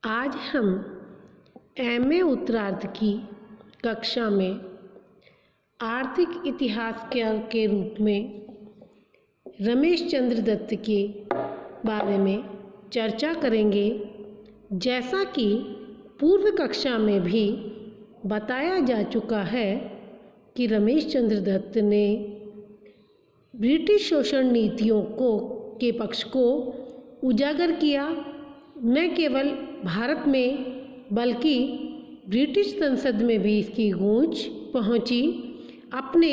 आज हम एमए उत्तरार्ध की कक्षा में आर्थिक इतिहास के रूप में रमेश चंद्र दत्त के बारे में चर्चा करेंगे। जैसा कि पूर्व कक्षा में भी बताया जा चुका है कि रमेश चंद्र दत्त ने ब्रिटिश शोषण नीतियों के पक्ष को उजागर किया। न केवल भारत में बल्कि ब्रिटिश संसद में भी इसकी गूंज पहुंची। अपने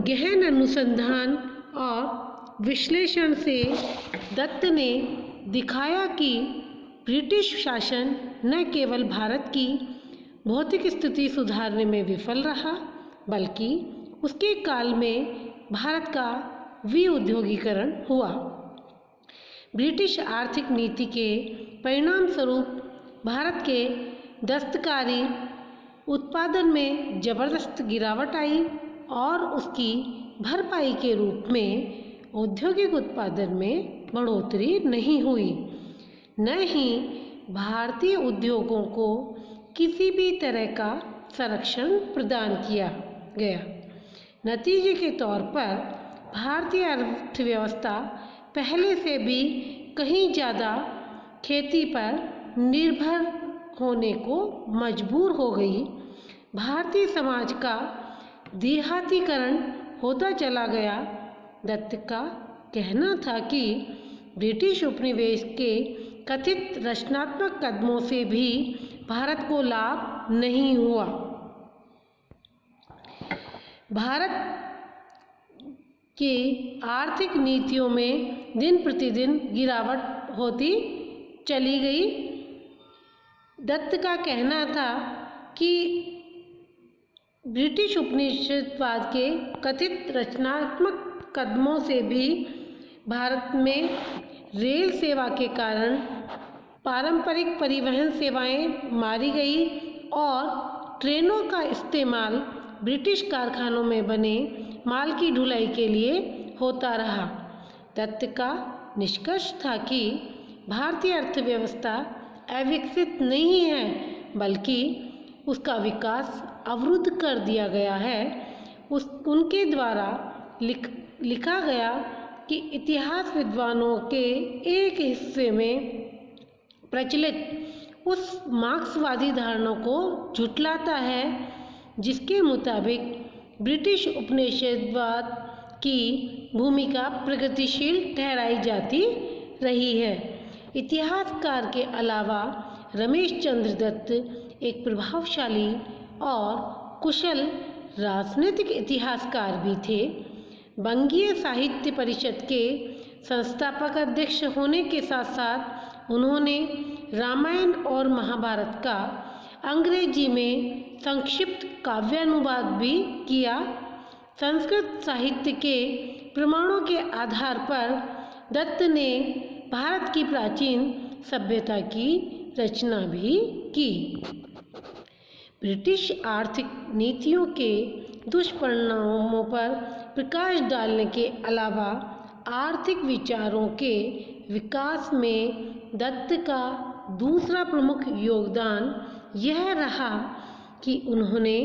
गहन अनुसंधान और विश्लेषण से दत्त ने दिखाया कि ब्रिटिश शासन न केवल भारत की भौतिक स्थिति सुधारने में विफल रहा, बल्कि उसके काल में भारत का विउद्योगीकरण हुआ। ब्रिटिश आर्थिक नीति के परिणाम स्वरूप भारत के दस्तकारी उत्पादन में ज़बरदस्त गिरावट आई और उसकी भरपाई के रूप में औद्योगिक उत्पादन में बढ़ोतरी नहीं हुई। न ही भारतीय उद्योगों को किसी भी तरह का संरक्षण प्रदान किया गया। नतीजे के तौर पर भारतीय अर्थव्यवस्था पहले से भी कहीं ज़्यादा खेती पर निर्भर होने को मजबूर हो गई। भारतीय समाज का देहातीकरण होता चला गया। दत्त का कहना था कि ब्रिटिश उपनिवेश के कथित रचनात्मक कदमों से भी भारत को लाभ नहीं हुआ। भारत की आर्थिक नीतियों में दिन प्रतिदिन गिरावट होती चली गई। दत्त का कहना था कि ब्रिटिश उपनिवेशवाद के कथित रचनात्मक कदमों से भी भारत में रेल सेवा के कारण पारंपरिक परिवहन सेवाएं मारी गई और ट्रेनों का इस्तेमाल ब्रिटिश कारखानों में बने माल की ढुलाई के लिए होता रहा। दत्त का निष्कर्ष था कि भारतीय अर्थव्यवस्था अविकसित नहीं है, बल्कि उसका विकास अवरुद्ध कर दिया गया है। उनके द्वारा लिखा गया कि इतिहास विद्वानों के एक हिस्से में प्रचलित उस मार्क्सवादी धारणा को झुठलाता है जिसके मुताबिक ब्रिटिश उपनिवेशवाद की भूमिका प्रगतिशील ठहराई जाती रही है। इतिहासकार के अलावा रमेश चंद्र दत्त एक प्रभावशाली और कुशल राजनीतिक इतिहासकार भी थे। बंगीय साहित्य परिषद के संस्थापक अध्यक्ष होने के साथ साथ उन्होंने रामायण और महाभारत का अंग्रेजी में संक्षिप्त काव्यानुवाद भी किया। संस्कृत साहित्य के प्रमाणों के आधार पर दत्त ने भारत की प्राचीन सभ्यता की रचना भी की। ब्रिटिश आर्थिक नीतियों के दुष्परिणामों पर प्रकाश डालने के अलावा आर्थिक विचारों के विकास में दत्त का दूसरा प्रमुख योगदान यह रहा कि उन्होंने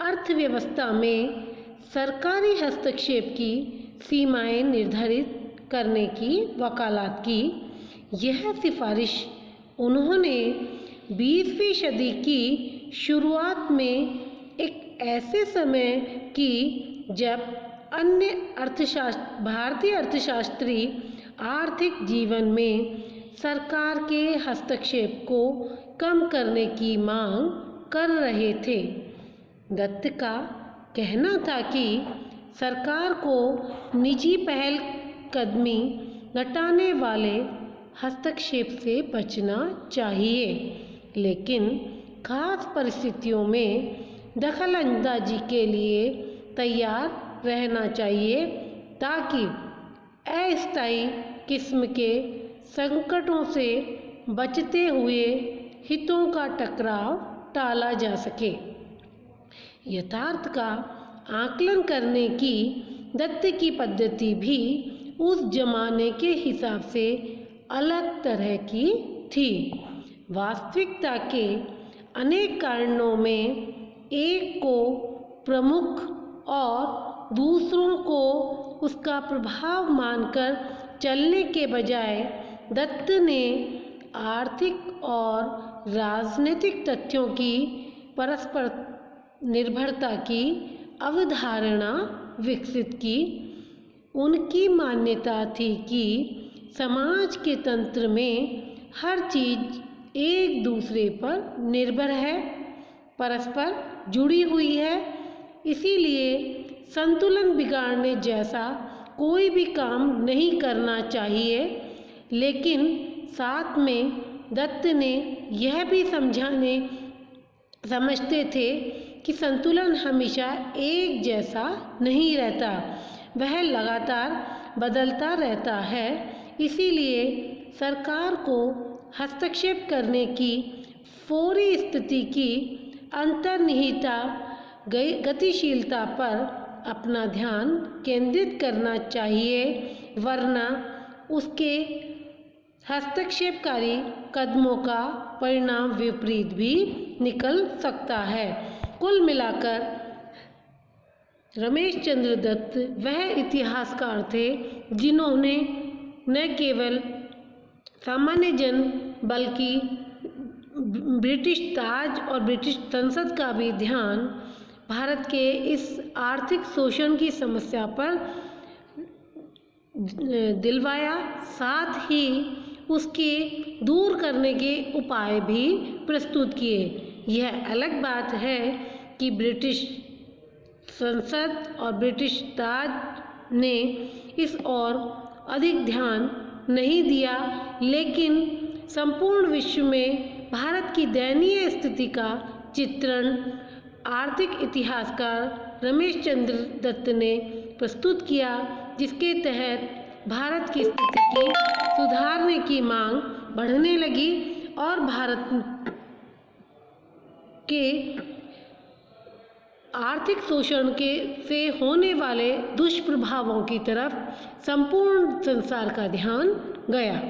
अर्थव्यवस्था में सरकारी हस्तक्षेप की सीमाएं निर्धारित करने की वकालत की। यह सिफारिश उन्होंने 20वीं सदी की शुरुआत में एक ऐसे समय की जब अन्य भारतीय अर्थशास्त्री आर्थिक जीवन में सरकार के हस्तक्षेप को कम करने की मांग कर रहे थे। दत्त का कहना था कि सरकार को निजी पहल कदमी घटाने वाले हस्तक्षेप से बचना चाहिए, लेकिन खास परिस्थितियों में दखल अंदाजी के लिए तैयार रहना चाहिए ताकि अस्थायी किस्म के संकटों से बचते हुए हितों का टकराव टाला जा सके। यथार्थ का आकलन करने की दत्त की पद्धति भी उस जमाने के हिसाब से अलग तरह की थी। वास्तविकता के अनेक कारणों में एक को प्रमुख और दूसरों को उसका प्रभाव मानकर चलने के बजाय दत्त ने आर्थिक और राजनीतिक तथ्यों की परस्पर निर्भरता की अवधारणा विकसित की। उनकी मान्यता थी कि समाज के तंत्र में हर चीज़ एक दूसरे पर निर्भर है, परस्पर जुड़ी हुई है, इसीलिए संतुलन बिगाड़ने जैसा कोई भी काम नहीं करना चाहिए। लेकिन साथ में दत्त ने यह भी समझते थे कि संतुलन हमेशा एक जैसा नहीं रहता, वह लगातार बदलता रहता है। इसीलिए सरकार को हस्तक्षेप करने की फौरी स्थिति की अंतर्निहित गतिशीलता पर अपना ध्यान केंद्रित करना चाहिए, वरना उसके हस्तक्षेपकारी कदमों का परिणाम विपरीत भी निकल सकता है। कुल मिलाकर रमेश चंद्र दत्त वह इतिहासकार थे जिन्होंने न केवल सामान्य जन बल्कि ब्रिटिश ताज और ब्रिटिश संसद का भी ध्यान भारत के इस आर्थिक शोषण की समस्या पर दिलवाया, साथ ही उसके दूर करने के उपाय भी प्रस्तुत किए। यह अलग बात है कि ब्रिटिश संसद और ब्रिटिश ताज ने इस ओर अधिक ध्यान नहीं दिया, लेकिन संपूर्ण विश्व में भारत की दयनीय स्थिति का चित्रण आर्थिक इतिहासकार रमेश चंद्र दत्त ने प्रस्तुत किया, जिसके तहत भारत की स्थिति की सुधारने की मांग बढ़ने लगी और भारत के आर्थिक शोषण से होने वाले दुष्प्रभावों की तरफ संपूर्ण संसार का ध्यान गया।